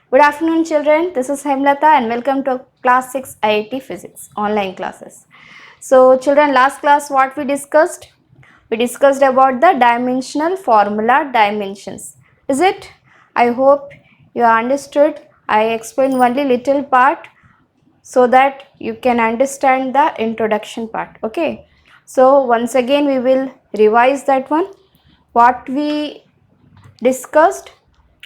Good afternoon, children. This is Hemlata and welcome to class 6 IIT Physics online classes. So, children, last class what we discussed? We discussed about the dimensional formula dimensions. Is it? I hope you understood. I explained only little part so that you can understand the introduction part. Okay. So, once again we will revise that one. What we discussed,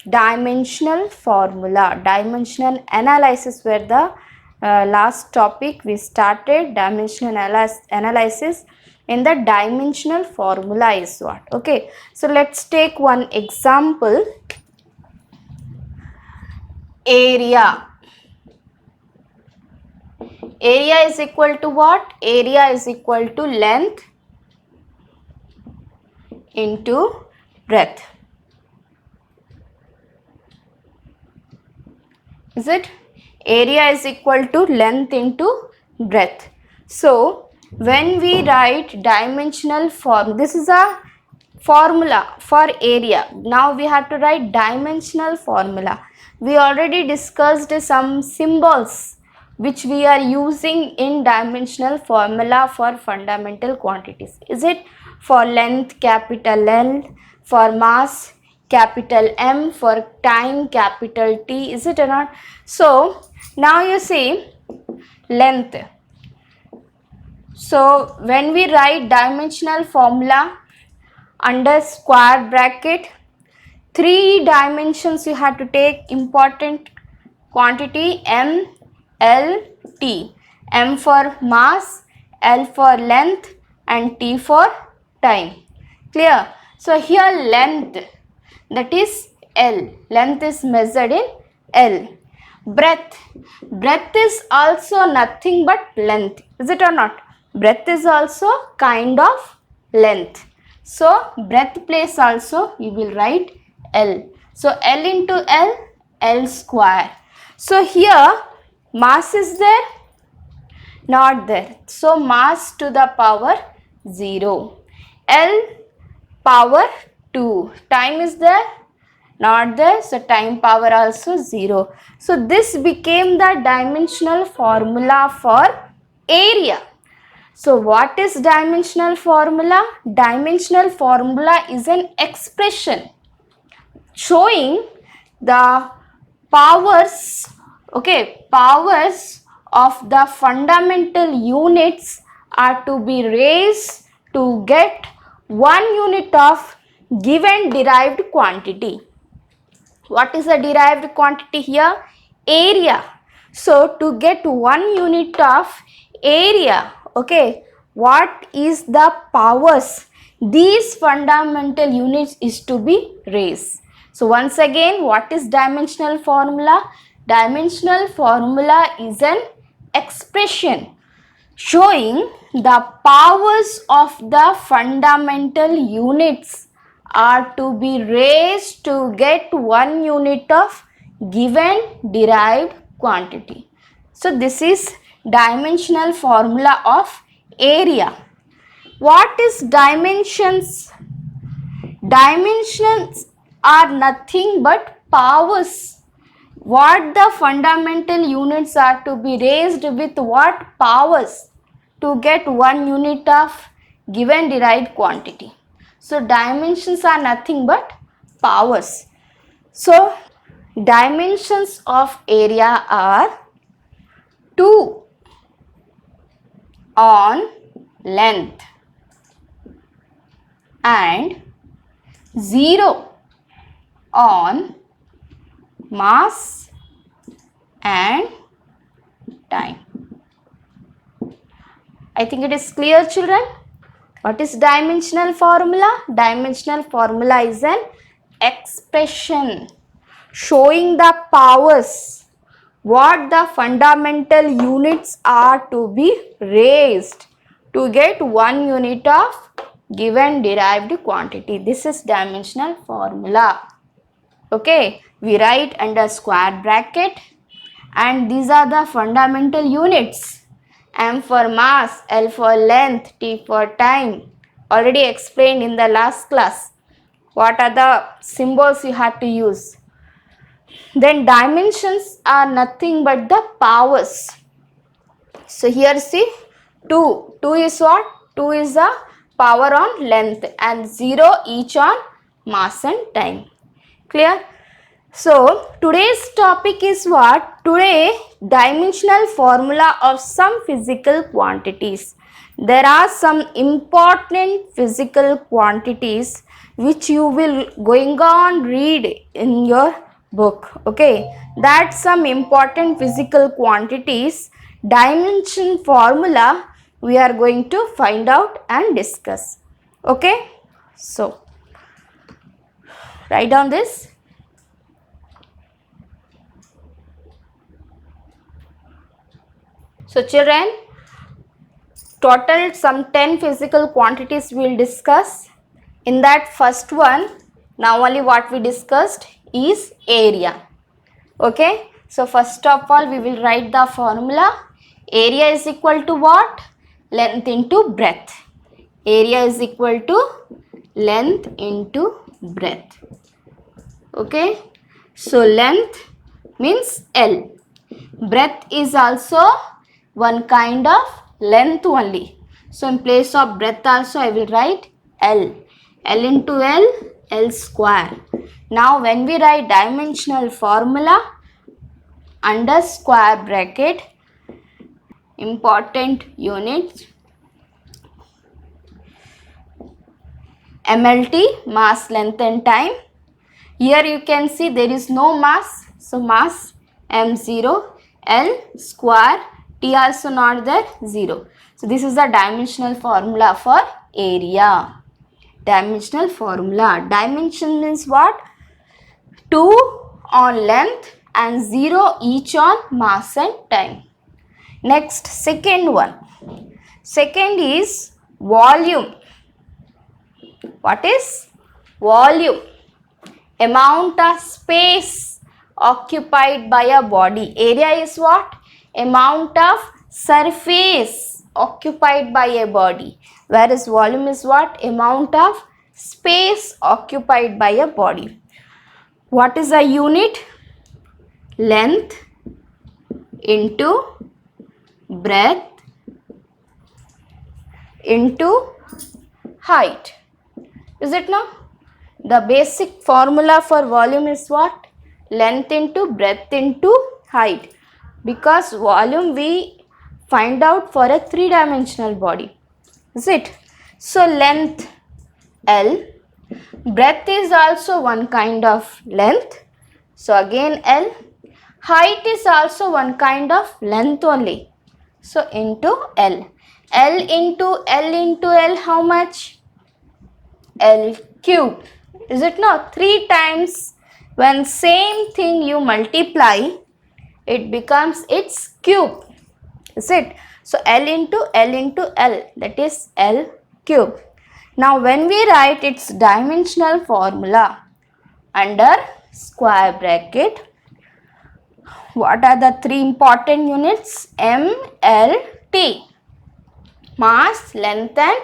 dimensional formula, dimensional analysis were the last topic we started. Dimensional analysis in the dimensional formula is what. Okay, so let's take one example. Area is equal to what? Area is equal to length into breadth. Is it? Area is equal to length into breadth. So, when we write dimensional form, this is a formula for area. Now we have to write dimensional formula. We already discussed some symbols which we are using in dimensional formula for fundamental quantities. Is it? For length, capital L; for mass, capital M; for time, capital T. Is it or not? So now you see length. So when we write dimensional formula under square bracket, 3 dimensions you have to take important quantity: M, L, T. M for mass, L for length and T for time. Clear? So here length, that is L. Length is measured in L. Breadth is also nothing but length. Is it or not? Breadth is also kind of length. So breadth place also you will write L. So L into L, L square. So here mass is there? Not there. So mass to the power 0. L power 2. Time is there? Not there. So time power also 0. So this became the dimensional formula for area. So what is dimensional formula? Dimensional formula is an expression showing the powers, powers of the fundamental units are to be raised to get 1 unit of given derived quantity. What is the derived quantity here? Area. So to get 1 unit of area, what is the powers? These fundamental units is to be raised. So once again, what is dimensional formula? Dimensional formula is an expression showing the powers of the fundamental units are to be raised to get 1 unit of given derived quantity. So this is dimensional formula of area. What is dimensions? Dimensions are nothing but powers. What the fundamental units are to be raised with what powers to get 1 unit of given derived quantity. So dimensions are nothing but powers. So dimensions of area are 2 on length and 0 on mass and time. I think it is clear, children. What is dimensional formula? Dimensional formula is an expression showing the powers, what the fundamental units are to be raised to get 1 unit of given derived quantity. This is dimensional formula. Okay, we write under square bracket and these are the fundamental units. M for mass, L for length, T for time. Already explained in the last class. What are the symbols you have to use? Then dimensions are nothing but the powers. So here see 2. 2 is what? 2 is the power on length and 0 each on mass and time. Clear? So today's topic is what? Today dimensional formula of some physical quantities. There are some important physical quantities which you will going on read in your book. Okay, that's some important physical quantities dimension formula we are going to find out and discuss. Okay, so write down this. So children, total some 10 physical quantities we will discuss. In that first one, now only what we discussed is area. Okay, so first of all we will write the formula. Area is equal to what? Length into breadth. Area is equal to length into breadth. Okay, so length means L. Breadth is also one kind of length only. So in place of breadth also I will write L. L into L, L square. Now when we write dimensional formula, under square bracket, important units, MLT, mass, length and time. Here you can see there is no mass, so mass M0, L square, T also not there, 0. So this is the dimensional formula for area. Dimensional formula. Dimension means what? 2 on length and 0 each on mass and time. Next, second one. Second is volume. What is volume? Amount of space occupied by a body. Area is what? Amount of surface occupied by a body. Whereas volume is what? Amount of space occupied by a body. What is a unit? Length into breadth into height. Is it now? The basic formula for volume is what? Length into breadth into height. Because volume we find out for a 3-dimensional body. Is it? So length L. Breadth is also one kind of length. So again L. Height is also one kind of length only. So into L. L into L into L, how much? L cube. Is it not? 3 times when same thing you multiply, it becomes its cube. Is it? So L into L into L, that is L cube. Now when we write its dimensional formula under square bracket, what are the 3 important units? M, L, T. Mass, length and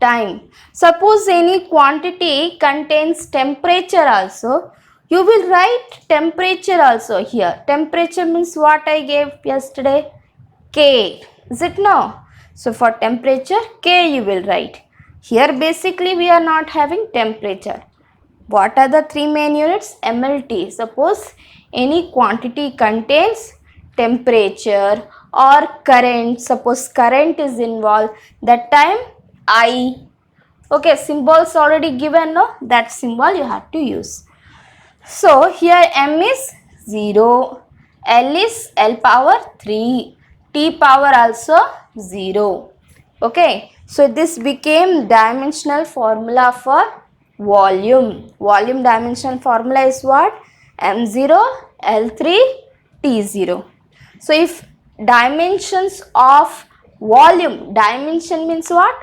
time. Suppose any quantity contains temperature also, you will write temperature also here. Temperature means what I gave yesterday? K. Is it no? So for temperature, K you will write. Here basically we are not having temperature. What are the 3 main units? MLT. Suppose any quantity contains temperature or current. Suppose current is involved. That time I. Okay, symbols already given, no? That symbol you have to use. So here M is 0. L is L power 3. T power also 0. Okay. So this became dimensional formula for volume. Volume dimensional formula is what? M0, L3, T0. So if dimensions of volume, dimension means what?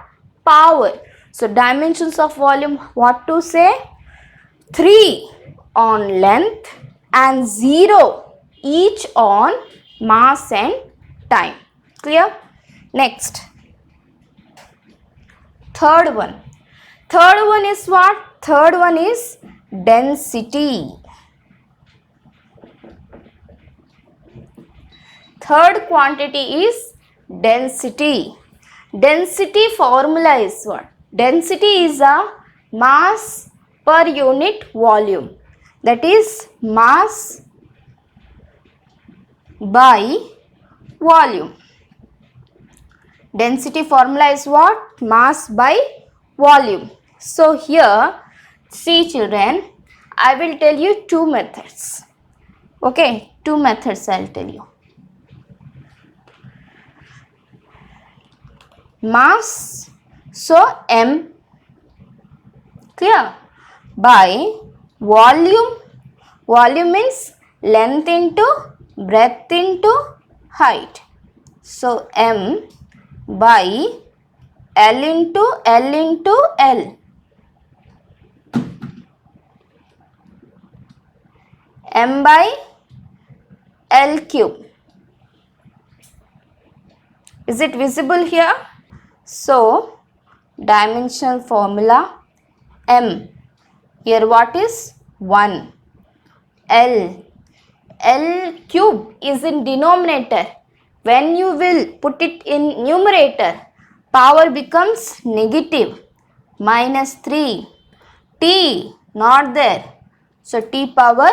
Power. So dimensions of volume, what to say? 3 on length and 0 each on mass and time. Clear? Next. Third one. Third one is what? Third one is density. Third quantity is density. Density formula is what? Density is a mass per unit volume. That is mass by volume. Density formula is what? Mass by volume. So here, see children, I will tell you two methods. Okay, two methods I will tell you. Mass, so M, clear, by volume. Volume means length into breadth into height. So M by L into L into L. M by L cube. Is it visible here? So dimensional formula M. Here what is 1. L. L cube is in denominator. When you will put it in numerator, power becomes negative. Minus 3. T not there. So T power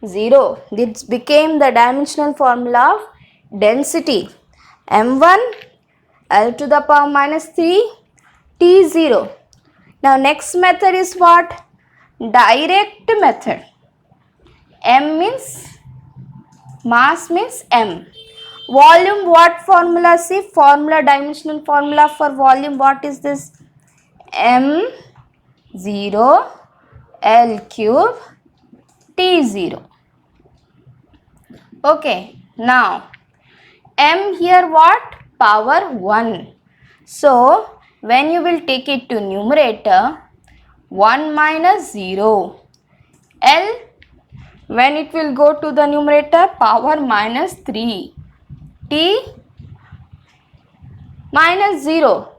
0. This became the dimensional formula of density. M1 L to the power minus 3 T0. Now next method is what? Direct method. M means mass means M. Volume, what formula? See, formula, dimensional formula for volume, what is this? M0 L cube T0. Okay, now M here what? Power 1. So when you will take it to numerator, 1 minus 0. L, when it will go to the numerator, power minus 3. T minus 0.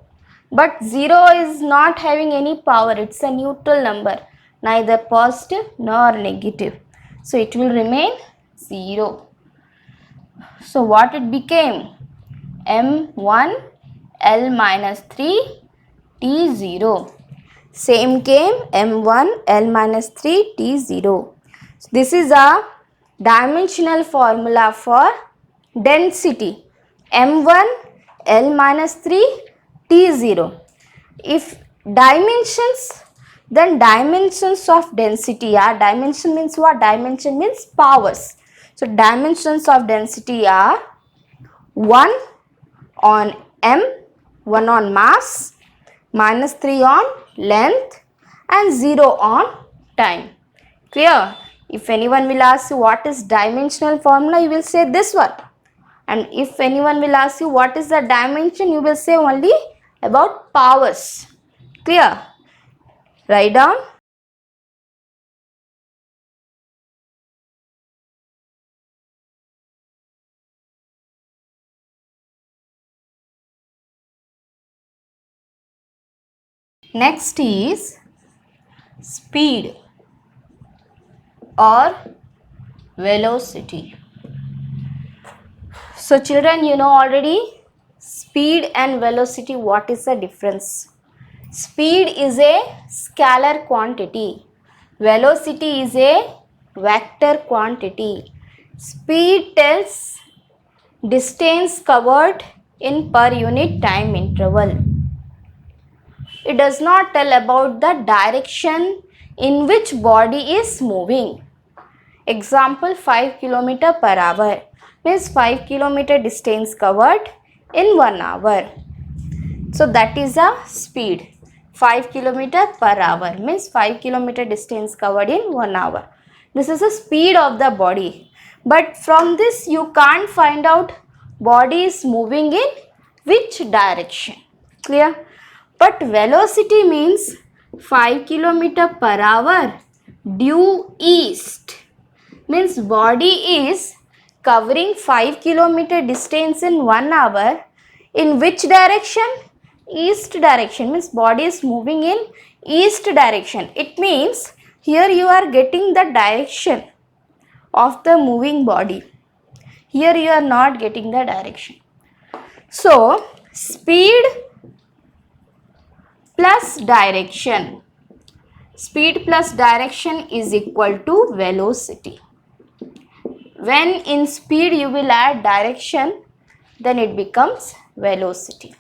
But 0 is not having any power. It's a neutral number. Neither positive nor negative. So it will remain 0. So what it became? M1 L minus 3 T0. Same came M1 L minus 3 T0. This is a dimensional formula for density. M1 L minus 3 T0. If dimensions, then dimensions of density are, dimension means what? Dimension means powers. So dimensions of density are 1 on M, 1 on mass, minus 3 on length and 0 on time. Clear? If anyone will ask you what is dimensional formula, you will say this one. And if anyone will ask you what is the dimension, you will say only about powers. Clear? Write down. Next is speed or velocity. So children, you know already speed and velocity, what is the difference? Speed is a scalar quantity. Velocity is a vector quantity. Speed tells distance covered in per unit time interval. It does not tell about the direction in which body is moving. Example, 5 km per hour means 5 km distance covered in 1 hour. So that is a speed. 5 km per hour means 5 km distance covered in 1 hour. This is the speed of the body. But from this you can't find out body is moving in which direction. Clear? But velocity means 5 km per hour due east. Means body is covering 5 km distance in 1 hour. In which direction? East direction. Means body is moving in east direction. It means here you are getting the direction of the moving body. Here you are not getting the direction. So speed plus direction. Speed plus direction is equal to velocity. When in speed you will add direction, then it becomes velocity.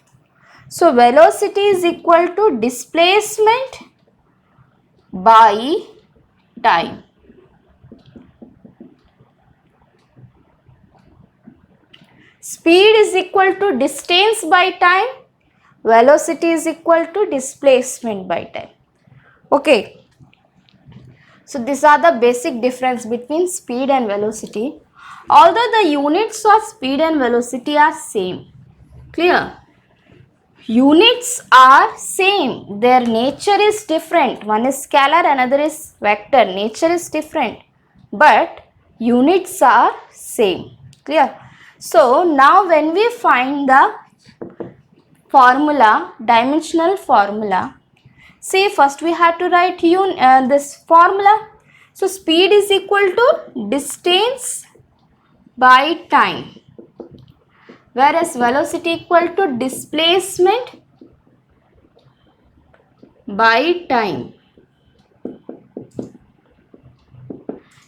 So velocity is equal to displacement by time. Speed is equal to distance by time. Velocity is equal to displacement by time. Okay. So these are the basic difference between speed and velocity. Although the units of speed and velocity are same. Clear? Units are same. Their nature is different. One is scalar, another is vector. Nature is different. But units are same. Clear? So now when we find the formula, dimensional formula, see first we have to write this formula. So speed is equal to distance by time, whereas velocity equal to displacement by time.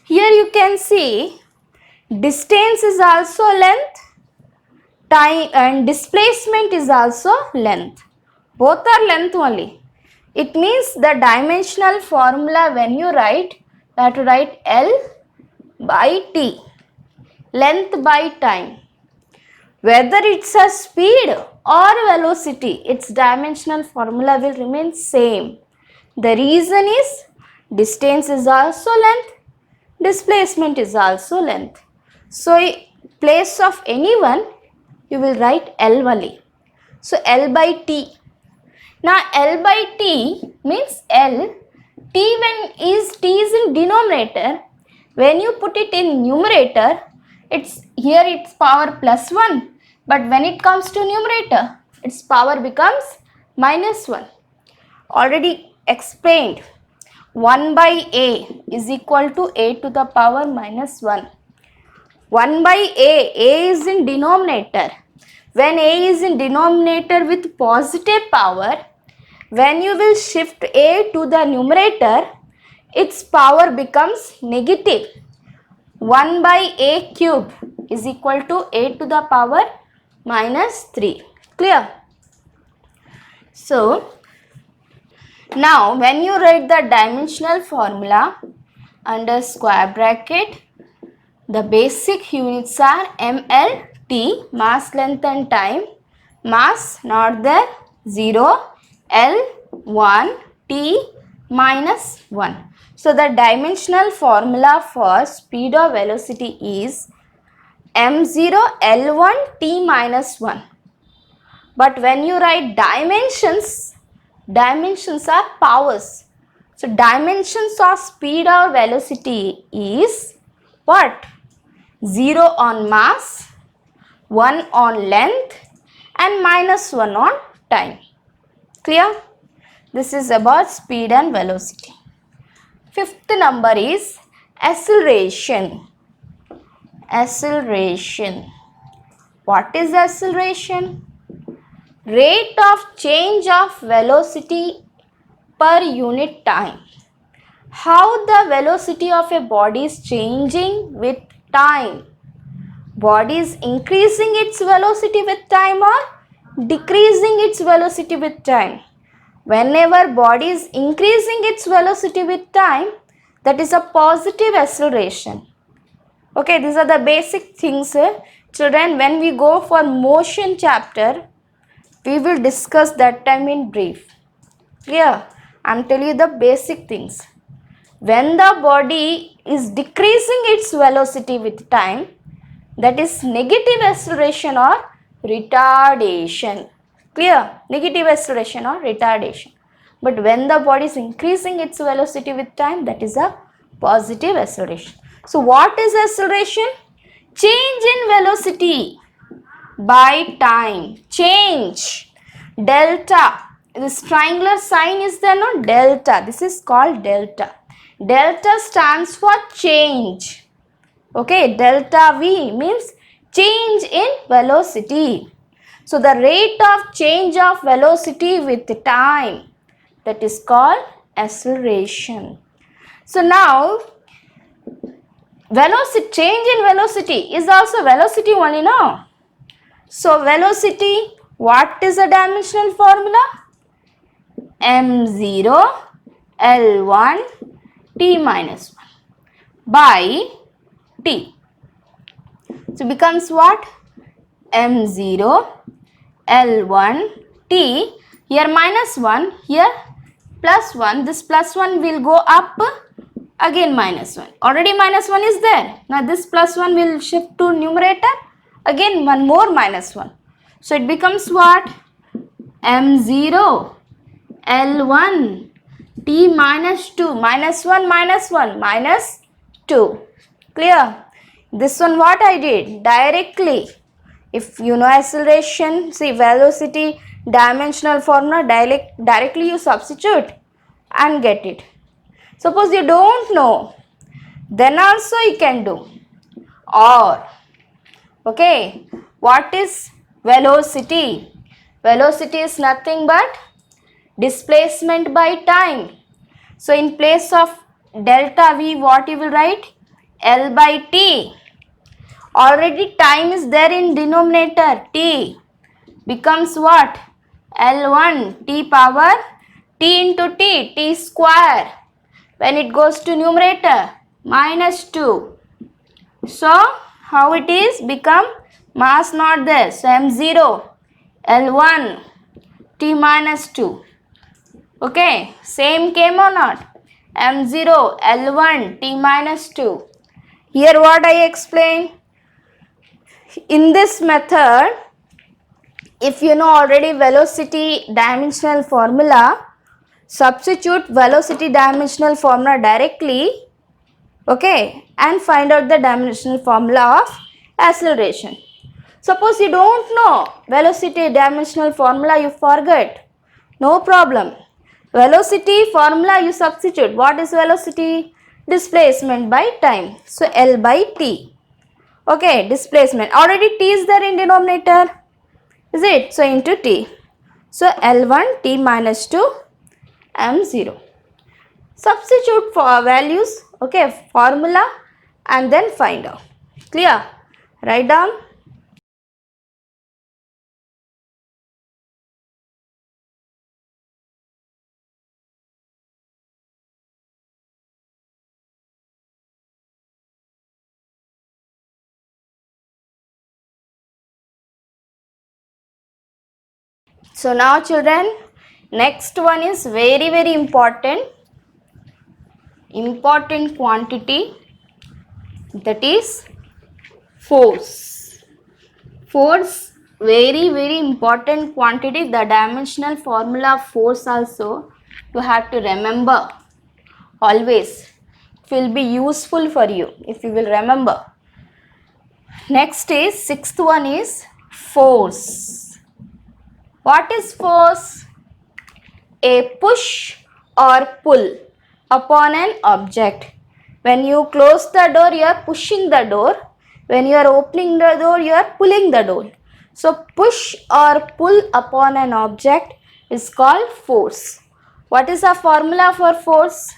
Here you can see distance is also length, time and displacement is also length. Both are length only. It means the dimensional formula when you write, you have to write L by T, length by time. Whether it's a speed or velocity, its dimensional formula will remain same. The reason is distance is also length, displacement is also length. So in place of anyone, you will write L only. So L by T. Now L by T means L. T is in denominator. When you put it in numerator, it's power plus 1. But when it comes to numerator, its power becomes minus 1. Already explained. 1 by A is equal to A to the power minus 1. 1 by A is in denominator. When A is in denominator with positive power, when you will shift A to the numerator, its power becomes negative. 1 by A cube is equal to A to the power minus 3. Clear? So, now when you write the dimensional formula under square bracket, the basic units are ml, t, mass, length and time. Mass not there, 0, L, 1, T, minus 1. So the dimensional formula for speed or velocity is m0, L1, T minus 1. But when you write dimensions are powers. So dimensions of speed or velocity is what? 0 on mass, 1 on length and minus 1 on time. Clear? This is about speed and velocity. Fifth number is acceleration. Acceleration. What is acceleration? Rate of change of velocity per unit time. How the velocity of a body is changing with time. Body is increasing its velocity with time or decreasing its velocity with time. Whenever body is increasing its velocity with time, that is a positive acceleration. Okay, these are the basic things. Children, when we go for motion chapter, we will discuss that time in brief. Clear? I am telling you the basic things. When the body is decreasing its velocity with time, that is negative acceleration or retardation. Clear? Negative acceleration or retardation. But when the body is increasing its velocity with time, that is a positive acceleration. So what is acceleration? Change in velocity by time. Change. Delta. This triangular sign is there, no? Delta. This is called delta. Delta stands for change. Okay, delta V means change in velocity. So the rate of change of velocity with time, that is called acceleration. So now velocity, change in velocity is also velocity only now. So velocity, what is the dimensional formula? m0 L1 t minus 1 by t. So becomes what? m0 L1 t, here minus 1, here plus 1, this plus 1 will go up, again minus 1, already minus 1 is there, now this plus 1 will shift to numerator, again one more minus 1, so it becomes what? m0 L1 t minus 2, minus 1 minus 1 minus 2, clear? This one what I did? Directly, if you know acceleration, see velocity dimensional formula, directly you substitute and get it. Suppose you don't know, then also you can do. Or, okay, what is velocity? Velocity is nothing but displacement by time. So in place of delta V, what you will write? L by T. Already time is there in denominator, T becomes what? L1 T power T into T, T square. When it goes to numerator, minus 2. So how it is? Become mass not there. So m0 L1 T minus 2. Okay, same came or not? m0 L1 T minus 2. Here what I explained? In this method, if you know already velocity dimensional formula, substitute velocity dimensional formula directly, okay, and find out the dimensional formula of acceleration. Suppose you don't know velocity dimensional formula, you forget, no problem. Velocity formula you substitute. What is velocity? Displacement by time. So L by T. Okay, displacement. Already T is there in denominator. Is it? So into T. So L1 T minus 2 m0. Substitute for values, okay, formula, and then find out. Clear? Write down. So now children, next one is very important quantity, that is force. Force, very important quantity. The dimensional formula of force also you have to remember always. It will be useful for you if you will remember. Next is sixth one is force. What is force? A push or pull upon an object. When you close the door, you are pushing the door. When you are opening the door, you are pulling the door. So push or pull upon an object is called force. What is the formula for force?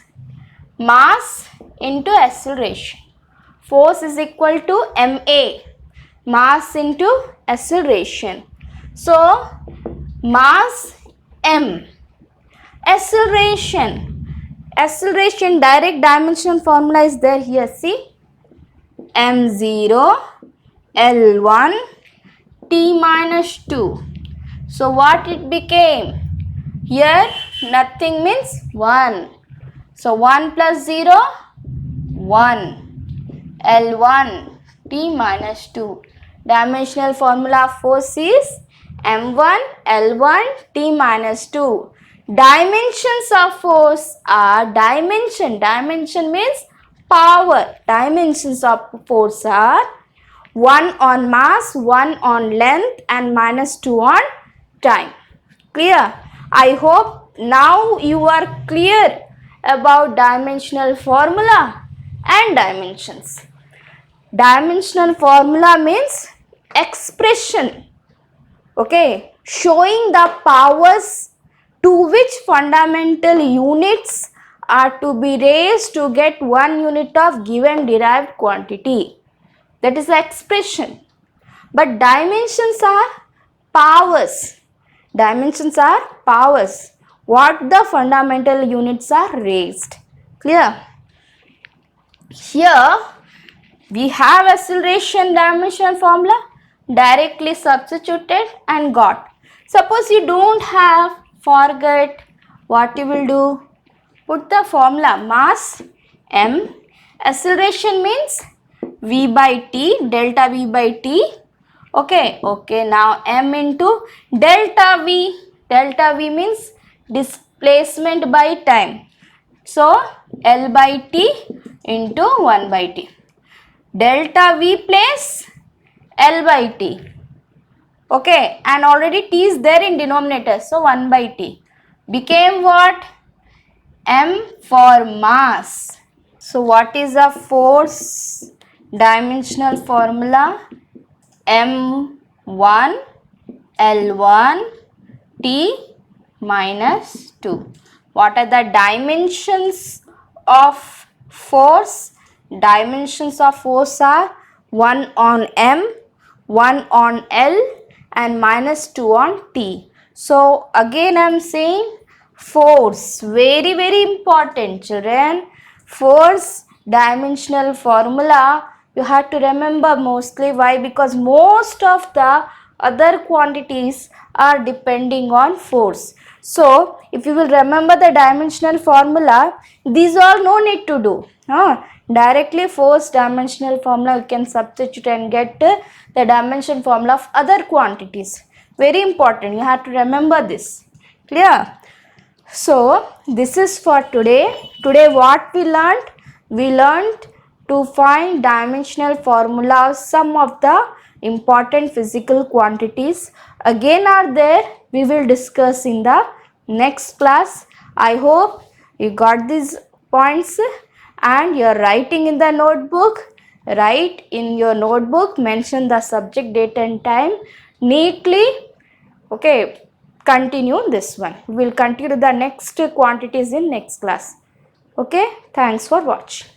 Mass into acceleration. Force is equal to ma. Mass into acceleration. So mass m. Acceleration direct dimensional formula is there here. See, m0 L1 t minus 2. So what it became? Here nothing means 1. So 1 plus 0, 1. L1 t minus 2. Dimensional formula of force is m1 L1 t minus 2. Dimensions of force are dimension means power. Dimensions of force are 1 on mass, 1 on length, and minus 2 on time. Clear? I hope now you are clear about dimensional formula and dimensions. Dimensional formula means expression, okay, showing the powers to which fundamental units are to be raised to get 1 unit of given derived quantity. That is the expression. But dimensions are powers. Dimensions are powers. What the fundamental units are raised. Clear? Here we have acceleration dimension formula directly substituted and got. Suppose you don't have, forget, what you will do? Put the formula mass m, acceleration means v by t, delta v by t. Okay, now m into delta v means displacement by time. So L by T into 1 by T. Delta V place L by T. Okay, and already T is there in denominator. So 1 by T became what? M for mass. So what is the force dimensional formula? M1 L1 T minus 2. What are the dimensions of force? Dimensions of force are 1 on M, 1 on L and minus 2 on T. So again I am saying force, very important children. Force dimensional formula you have to remember mostly. Why? Because most of the other quantities are depending on force. So if you will remember the dimensional formula, these all no need to do. Directly force dimensional formula you can substitute and get the dimension formula of other quantities. Very important, you have to remember this. Clear? So this is for today. Today what we learned? We learned to find dimensional formula of some of the important physical quantities. Again are there, we will discuss in the next class. I hope you got these points and you are writing in the notebook. Write in your notebook, mention the subject, date and time neatly. Okay, continue this one. We will continue the next quantities in next class. Okay, thanks for watching.